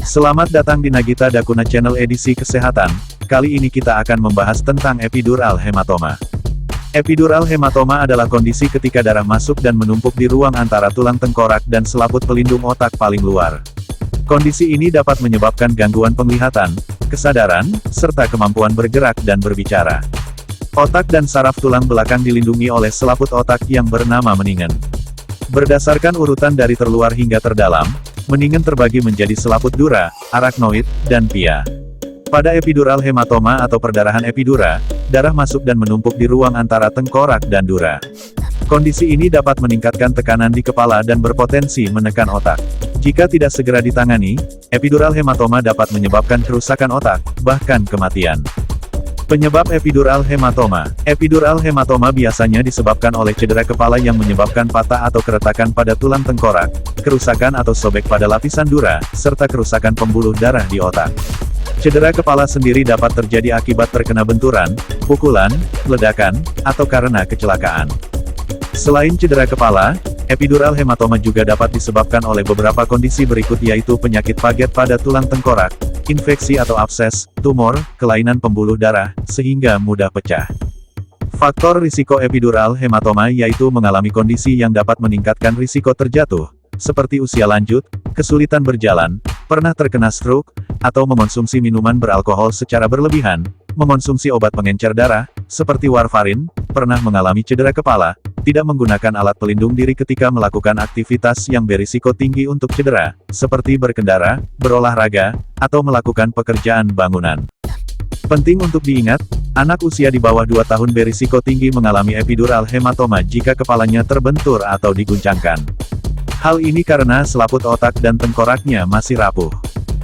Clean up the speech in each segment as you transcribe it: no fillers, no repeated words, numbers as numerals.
Selamat datang di Nagita Dakuna Channel edisi kesehatan. Kali ini kita akan membahas tentang epidural hematoma. Epidural hematoma adalah kondisi ketika darah masuk dan menumpuk di ruang antara tulang tengkorak dan selaput pelindung otak paling luar. Kondisi ini dapat menyebabkan gangguan penglihatan, kesadaran, serta kemampuan bergerak dan berbicara. Otak dan saraf tulang belakang dilindungi oleh selaput otak yang bernama meningen. Berdasarkan urutan dari terluar hingga terdalam, meningen terbagi menjadi selaput dura, arachnoid, dan pia. Pada epidural hematoma atau perdarahan epidura, darah masuk dan menumpuk di ruang antara tengkorak dan dura. Kondisi ini dapat meningkatkan tekanan di kepala dan berpotensi menekan otak. Jika tidak segera ditangani, epidural hematoma dapat menyebabkan kerusakan otak, bahkan kematian. Penyebab epidural hematoma. Epidural hematoma biasanya disebabkan oleh cedera kepala yang menyebabkan patah atau keretakan pada tulang tengkorak, kerusakan atau sobek pada lapisan dura, serta kerusakan pembuluh darah di otak. Cedera kepala sendiri dapat terjadi akibat terkena benturan, pukulan, ledakan, atau karena kecelakaan. Selain cedera kepala, epidural hematoma juga dapat disebabkan oleh beberapa kondisi berikut, yaitu penyakit paget pada tulang tengkorak, infeksi atau abses, tumor, kelainan pembuluh darah, sehingga mudah pecah. Faktor risiko epidural hematoma yaitu mengalami kondisi yang dapat meningkatkan risiko terjatuh, seperti usia lanjut, kesulitan berjalan, pernah terkena stroke, atau mengonsumsi minuman beralkohol secara berlebihan, mengonsumsi obat pengencer darah, seperti warfarin, pernah mengalami cedera kepala, tidak menggunakan alat pelindung diri ketika melakukan aktivitas yang berisiko tinggi untuk cedera, seperti berkendara, berolahraga, atau melakukan pekerjaan bangunan. Penting untuk diingat, anak usia di bawah 2 tahun berisiko tinggi mengalami epidural hematoma jika kepalanya terbentur atau diguncangkan. Hal ini karena selaput otak dan tengkoraknya masih rapuh.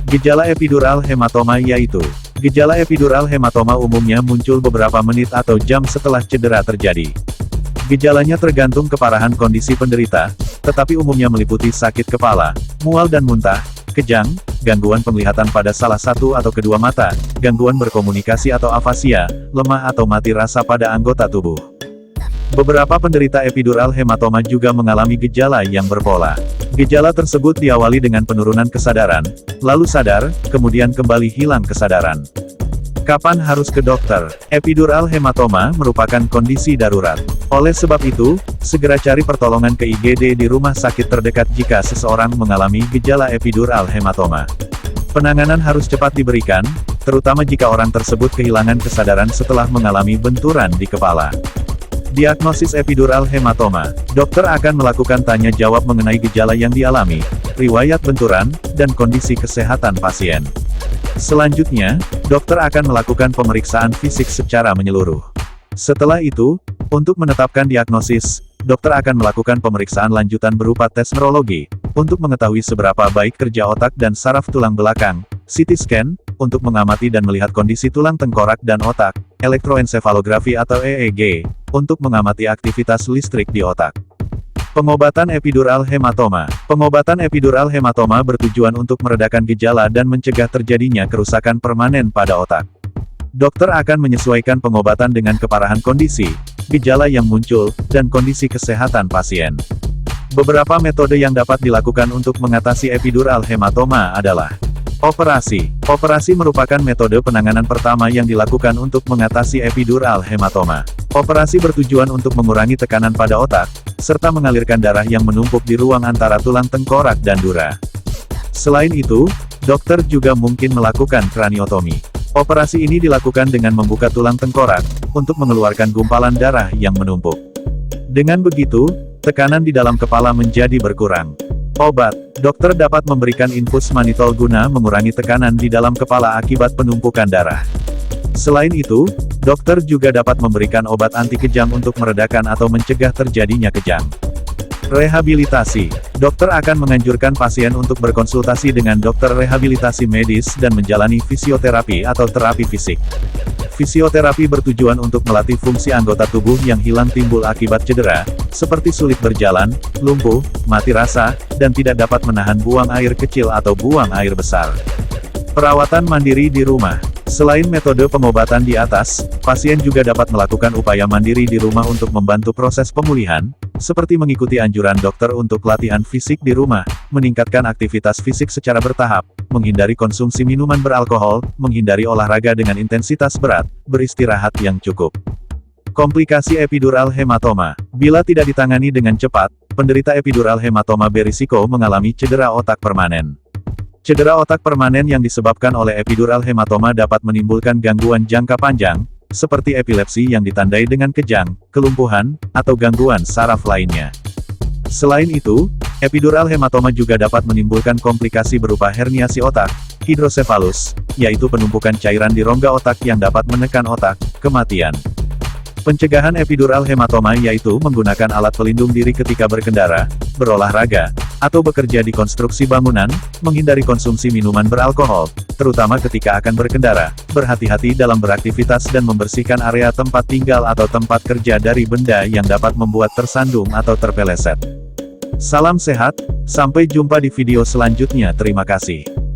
Gejala epidural hematoma yaitu, gejala epidural hematoma umumnya muncul beberapa menit atau jam setelah cedera terjadi. Gejalanya tergantung keparahan kondisi penderita, tetapi umumnya meliputi sakit kepala, mual dan muntah, kejang, gangguan penglihatan pada salah satu atau kedua mata, gangguan berkomunikasi atau afasia, lemah atau mati rasa pada anggota tubuh. Beberapa penderita epidural hematoma juga mengalami gejala yang berpola. Gejala tersebut diawali dengan penurunan kesadaran, lalu sadar, kemudian kembali hilang kesadaran. Kapan harus ke dokter? Epidural hematoma merupakan kondisi darurat. Oleh sebab itu, segera cari pertolongan ke IGD di rumah sakit terdekat jika seseorang mengalami gejala epidural hematoma. Penanganan harus cepat diberikan, terutama jika orang tersebut kehilangan kesadaran setelah mengalami benturan di kepala. Diagnosis epidural hematoma. Dokter akan melakukan tanya jawab mengenai gejala yang dialami, riwayat benturan, dan kondisi kesehatan pasien. Selanjutnya, dokter akan melakukan pemeriksaan fisik secara menyeluruh. Setelah itu, untuk menetapkan diagnosis, dokter akan melakukan pemeriksaan lanjutan berupa tes neurologi, untuk mengetahui seberapa baik kerja otak dan saraf tulang belakang, CT scan, untuk mengamati dan melihat kondisi tulang tengkorak dan otak, elektroensefalografi atau EEG, untuk mengamati aktivitas listrik di otak. Pengobatan epidural hematoma. Pengobatan epidural hematoma bertujuan untuk meredakan gejala dan mencegah terjadinya kerusakan permanen pada otak. Dokter akan menyesuaikan pengobatan dengan keparahan kondisi, gejala yang muncul, dan kondisi kesehatan pasien. Beberapa metode yang dapat dilakukan untuk mengatasi epidural hematoma adalah operasi. Operasi merupakan metode penanganan pertama yang dilakukan untuk mengatasi epidural hematoma. Operasi bertujuan untuk mengurangi tekanan pada otak, serta mengalirkan darah yang menumpuk di ruang antara tulang tengkorak dan dura. Selain itu, dokter juga mungkin melakukan kraniotomi. Operasi ini dilakukan dengan membuka tulang tengkorak, untuk mengeluarkan gumpalan darah yang menumpuk. Dengan begitu, tekanan di dalam kepala menjadi berkurang. Obat. Dokter dapat memberikan infus manitol guna mengurangi tekanan di dalam kepala akibat penumpukan darah. Selain itu, dokter juga dapat memberikan obat anti kejang untuk meredakan atau mencegah terjadinya kejang. Rehabilitasi. Dokter akan menganjurkan pasien untuk berkonsultasi dengan dokter rehabilitasi medis dan menjalani fisioterapi atau terapi fisik. Fisioterapi bertujuan untuk melatih fungsi anggota tubuh yang hilang timbul akibat cedera, seperti sulit berjalan, lumpuh, mati rasa, dan tidak dapat menahan buang air kecil atau buang air besar. Perawatan mandiri di rumah. Selain metode pengobatan di atas, pasien juga dapat melakukan upaya mandiri di rumah untuk membantu proses pemulihan, seperti mengikuti anjuran dokter untuk latihan fisik di rumah, meningkatkan aktivitas fisik secara bertahap, menghindari konsumsi minuman beralkohol, menghindari olahraga dengan intensitas berat, beristirahat yang cukup. Komplikasi epidural hematoma. Bila tidak ditangani dengan cepat, penderita epidural hematoma berisiko mengalami cedera otak permanen. Cedera otak permanen yang disebabkan oleh epidural hematoma dapat menimbulkan gangguan jangka panjang, seperti epilepsi yang ditandai dengan kejang, kelumpuhan, atau gangguan saraf lainnya. Selain itu, epidural hematoma juga dapat menimbulkan komplikasi berupa herniasi otak, hidrosefalus, yaitu penumpukan cairan di rongga otak yang dapat menekan otak, kematian. Pencegahan epidural hematoma yaitu menggunakan alat pelindung diri ketika berkendara, berolahraga, atau bekerja di konstruksi bangunan, menghindari konsumsi minuman beralkohol, terutama ketika akan berkendara, berhati-hati dalam beraktivitas dan membersihkan area tempat tinggal atau tempat kerja dari benda yang dapat membuat tersandung atau terpeleset. Salam sehat, sampai jumpa di video selanjutnya. Terima kasih.